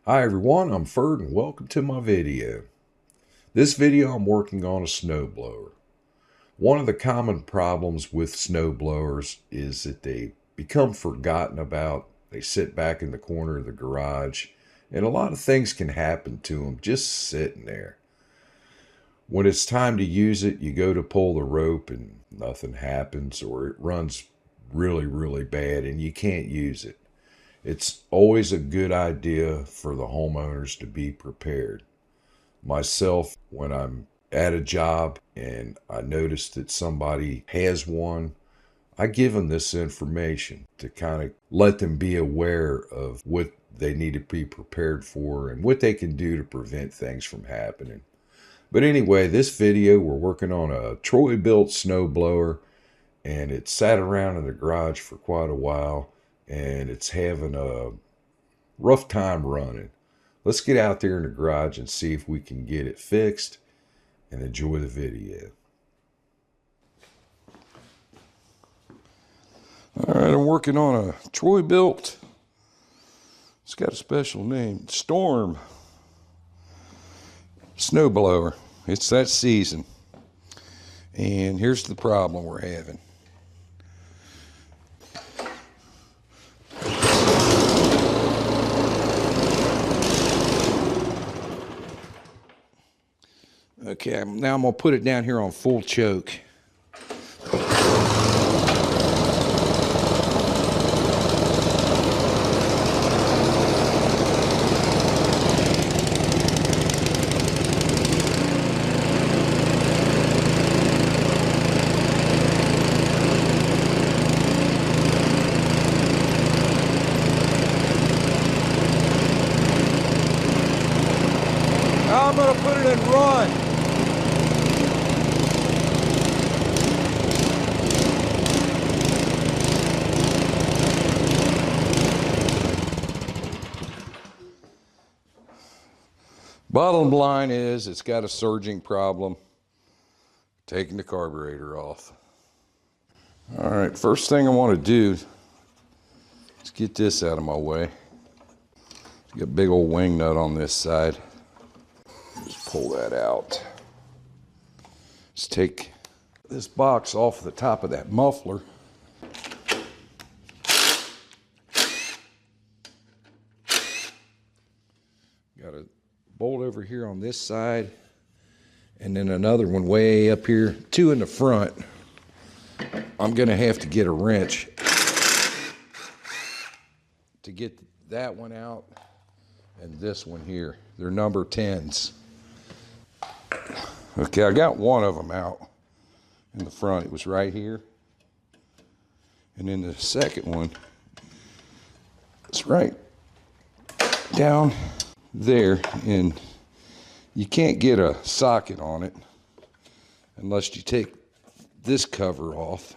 Hi everyone, I'm Ferd and welcome to my video. This video I'm working on a snowblower. One of the common problems with snowblowers is that they become forgotten about. They sit back in the corner of the garage and a lot of things can happen to them just sitting there. When it's time to use it, you go to pull the rope and nothing happens, or it runs really bad and you can't use it. It's always a good idea for the homeowners to be prepared. Myself, when I'm at a job and I notice that somebody has one, I give them this information to kind of let them be aware of what they need to be prepared for and what they can do to prevent things from happening. But anyway, this video, we're working on a Troy-built snowblower, and it sat around in the garage for quite a while, and it's having a rough time running. Let's get out there in the garage and see if we can get it fixed and enjoy the video. All right, I'm working on a Troy-built, it's got a special name, Storm snowblower. It's that season. And here's the problem we're having. Okay, now I'm going to put it down here on full choke. Now I'm going to put it in run. Bottom line is it's got a surging problem. Taking the carburetor off. All right, first thing I want to do is get this out of my way. It's got a big old wing nut on this side. Just pull that out. Let's take this box off the top of that muffler. Got a bolt over here on this side, and then another one way up here, two in the front. I'm gonna have to get a wrench to get that one out and this one here. They're number 10s. Okay, I got one of them out in the front. It was right here. And then the second one, it's right down there, and you can't get a socket on it unless you take this cover off.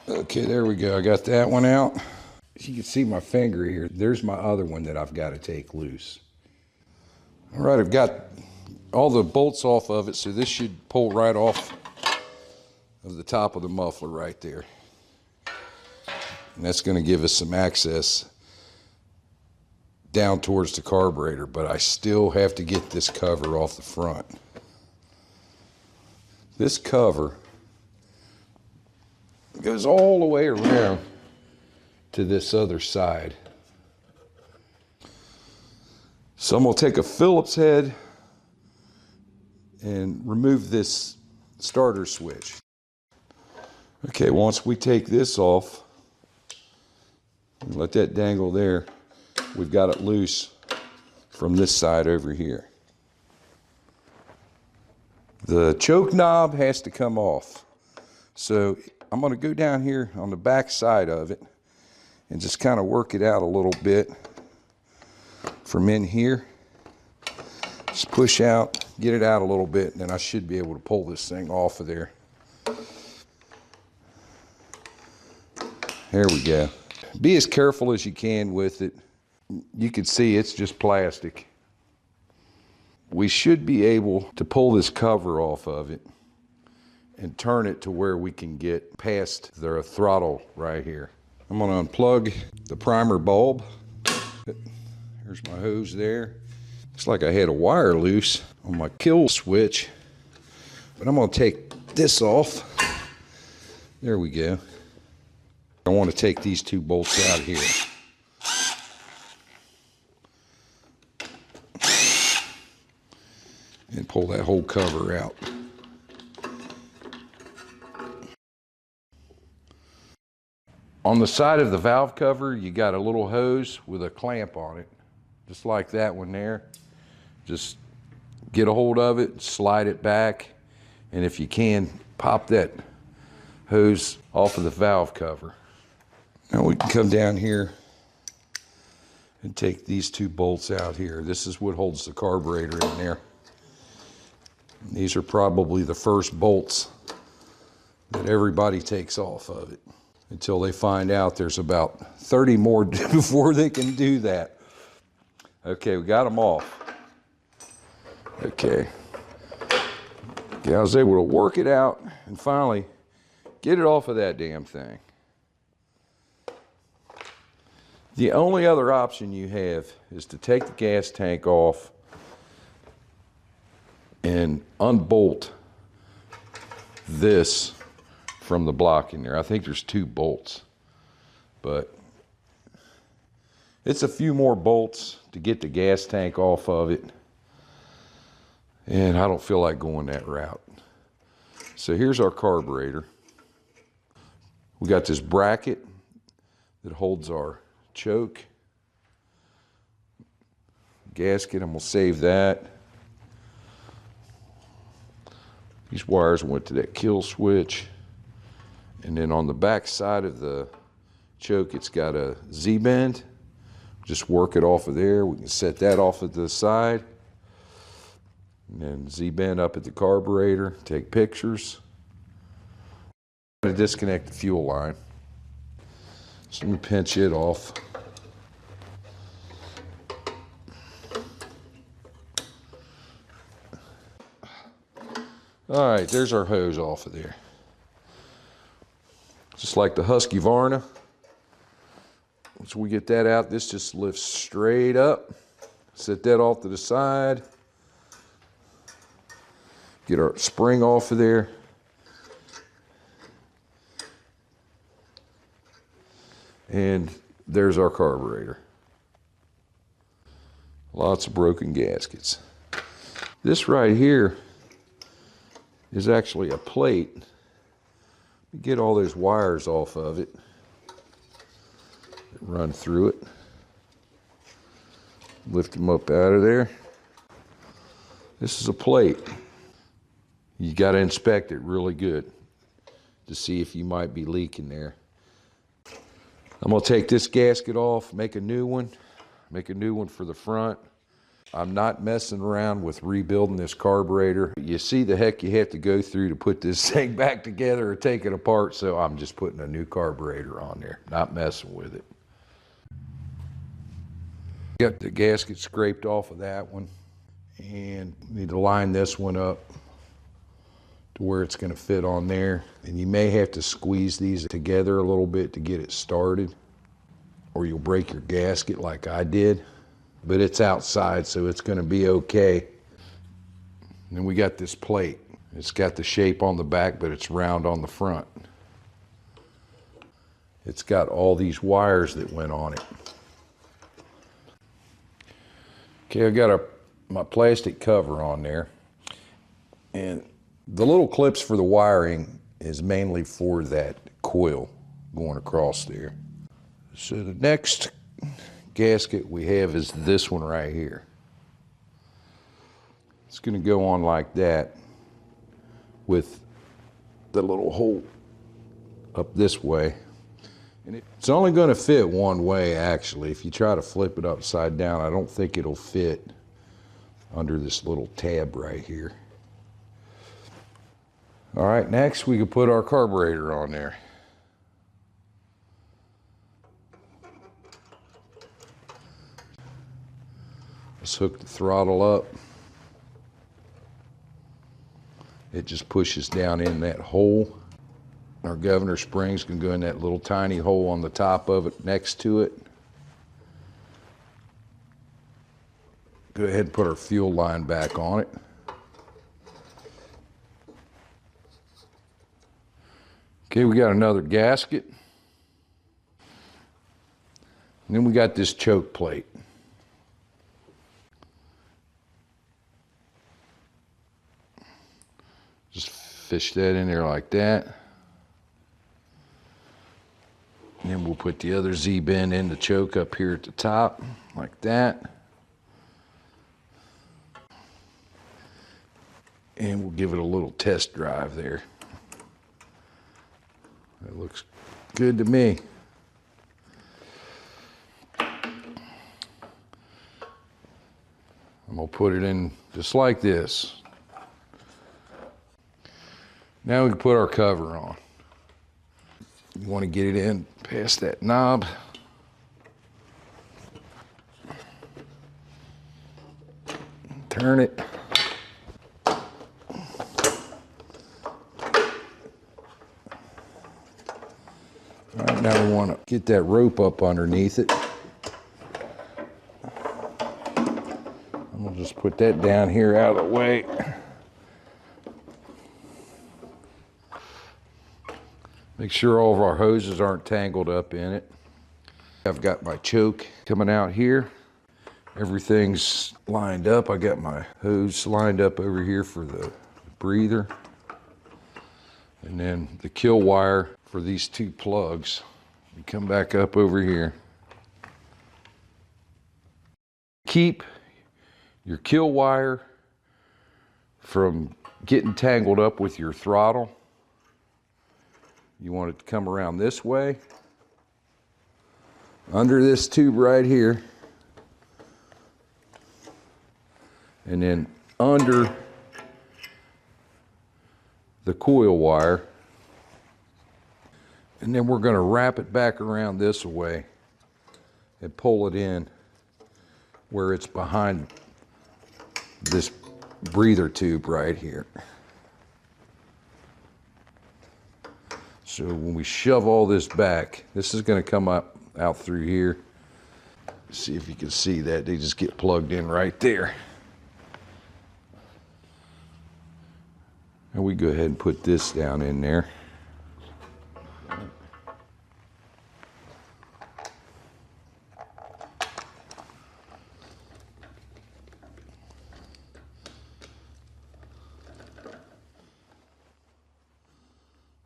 Okay, there we go. I got that one out. You can see my finger here. There's my other one that I've got to take loose. All right, I've got all the bolts off of it, so this should pull right off of the top of the muffler right there. And that's going to give us some access down towards the carburetor, but I still have to get this cover off the front. This cover goes all the way around to this other side. So I'm going to take a Phillips head and remove this starter switch. Okay, once we take this off, let that dangle there, we've got it loose from this side over here. The choke knob has to come off. So I'm going to go down here on the back side of it and just kind of work it out a little bit from in here. Just push out, get it out a little bit, and then I should be able to pull this thing off of there. There we go. Be as careful as you can with it. You can see it's just plastic. We should be able to pull this cover off of it and turn it to where we can get past the throttle right here. I'm going to unplug the primer bulb. There's my hose there. Looks like I had a wire loose on my kill switch, but I'm gonna take this off. There we go. I want to take these two bolts out here. And pull that whole cover out. On the side of the valve cover, you got a little hose with a clamp on it, just like that one there. Just get a hold of it, slide it back, and if you can, pop that hose off of the valve cover. Now we can come down here and take these two bolts out here. This is what holds the carburetor in there. These are probably the first bolts that everybody takes off of it until they find out there's about 30 more before they can do that. Okay, we got them off. Okay. I was able to work it out and finally get it off of that damn thing. The only other option you have is to take the gas tank off and unbolt this from the block in there. I think there's 2 bolts, but it's a few more bolts to get the gas tank off of it, and I don't feel like going that route. So here's our carburetor. We got this bracket that holds our choke, gasket, and we'll save that. These wires went to that kill switch. And then on the back side of the choke, it's got a Z-bend. Just work it off of there. We can set that off at the side. And then Z-bend up at the carburetor, take pictures. I'm going to disconnect the fuel line. So let me pinch it off. All right, there's our hose off of there. Just like the Husqvarna. Once we get that out, this just lifts straight up. Set that off to the side. Get our spring off of there. And there's our carburetor. Lots of broken gaskets. This right here is actually a plate. Get all those wires off of it. Run through it. Lift them up out of there. This is a plate. You got to inspect it really good to see if you might be leaking there. I'm going to take this gasket off, make a new one for the front. I'm not messing around with rebuilding this carburetor. You see the heck you have to go through to put this thing back together or take it apart, so I'm just putting a new carburetor on there, not messing with it. Got the gasket scraped off of that one, and need to line this one up to where it's going to fit on there. And you may have to squeeze these together a little bit to get it started, or you'll break your gasket like I did. But it's outside, so it's going to be okay. And then we got this plate. It's got the shape on the back, but it's round on the front. It's got all these wires that went on it. Okay, I got my plastic cover on there. And the little clips for the wiring is mainly for that coil going across there. So the next gasket we have is this one right here. It's going to go on like that with the little hole up this way. And it's only going to fit one way, actually. If you try to flip it upside down, I don't think it'll fit under this little tab right here. All right, next we can put our carburetor on there. Let's hook the throttle up. It just pushes down in that hole. Our governor springs can go in that little tiny hole on the top of it next to it. Go ahead and put our fuel line back on it. Okay, we got another gasket. And then we got this choke plate. Just fish that in there like that. And then we'll put the other Z-bend in the choke up here at the top, like that. And we'll give it a little test drive there. That looks good to me. I'm gonna put it in just like this. Now we can put our cover on. You want to get it in past that knob. Turn it. All right, now we want to get that rope up underneath it. I'm gonna just put that down here out of the way. Make sure all of our hoses aren't tangled up in it. I've got my choke coming out here. Everything's lined up. I got my hose lined up over here for the breather. And then the kill wire for these two plugs. We come back up over here. Keep your kill wire from getting tangled up with your throttle. You want it to come around this way, under this tube right here, and then under the coil wire. And then we're going to wrap it back around this way and pull it in where it's behind this breather tube right here. So when we shove all this back, this is going to come up out through here. See if you can see that. They just get plugged in right there. And we go ahead and put this down in there.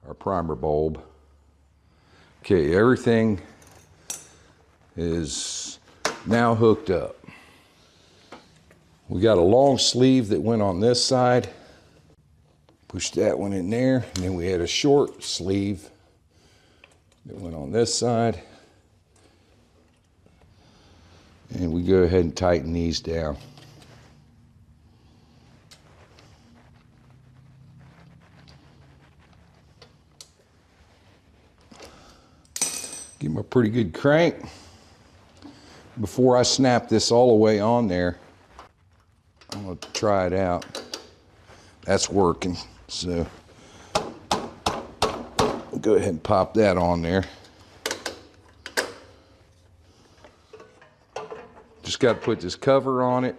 Our primer bulb. Okay, everything is now hooked up. We got a long sleeve that went on this side. Push that one in there, and then we had a short sleeve that went on this side. And we go ahead and tighten these down. Give them a pretty good crank. Before I snap this all the way on there, I'm going to try it out. That's working, so I'll go ahead and pop that on there. Just got to put this cover on it,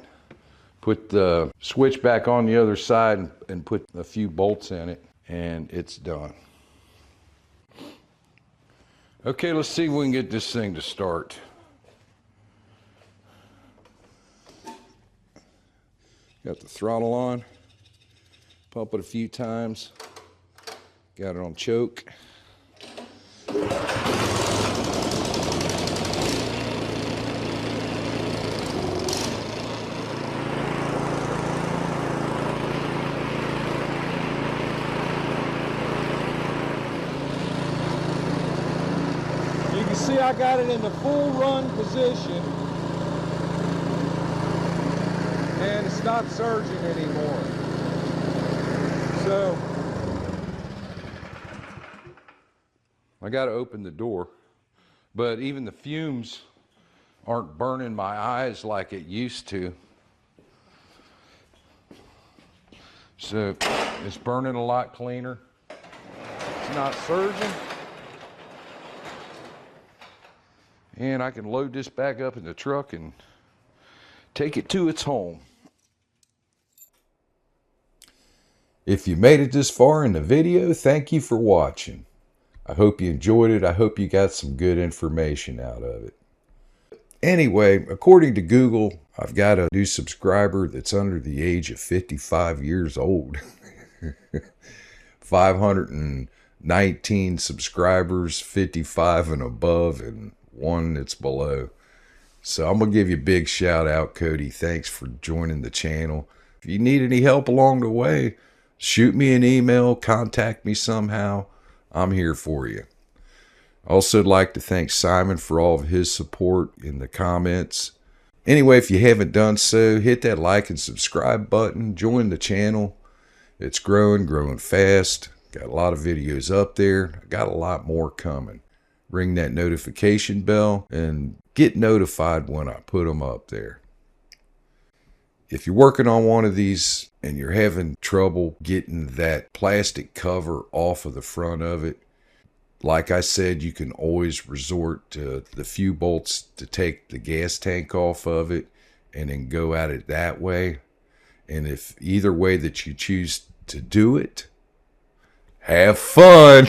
put the switch back on the other side, and put a few bolts in it, and it's done. Okay, let's see if we can get this thing to start. Got the throttle on, pump it a few times, got it on choke. You can see I got it in the full run position, and it's not surging anymore. So I got to open the door, but even the fumes aren't burning my eyes like it used to. So it's burning a lot cleaner. It's not surging. And I can load this back up in the truck and take it to its home. If you made it this far in the video, thank you for watching. I hope you enjoyed it. I hope you got some good information out of it. Anyway, according to Google, I've got a new subscriber that's under the age of 55 years old. 519 subscribers, 55 and above, and one that's below. So I'm going to give you a big shout out, Cody. Thanks for joining the channel. If you need any help along the way, shoot me an email, contact me somehow. I'm here for you. Also, I'd like to thank Simon for all of his support in the comments. Anyway, if you haven't done so, hit that like and subscribe button. Join the channel. It's growing fast. Got a lot of videos up there. I got a lot more coming. Ring that notification bell and get notified when I put them up there. If you're working on one of these and you're having trouble getting that plastic cover off of the front of it, like I said, you can always resort to the few bolts to take the gas tank off of it and then go at it that way. And if either way that you choose to do it, have fun.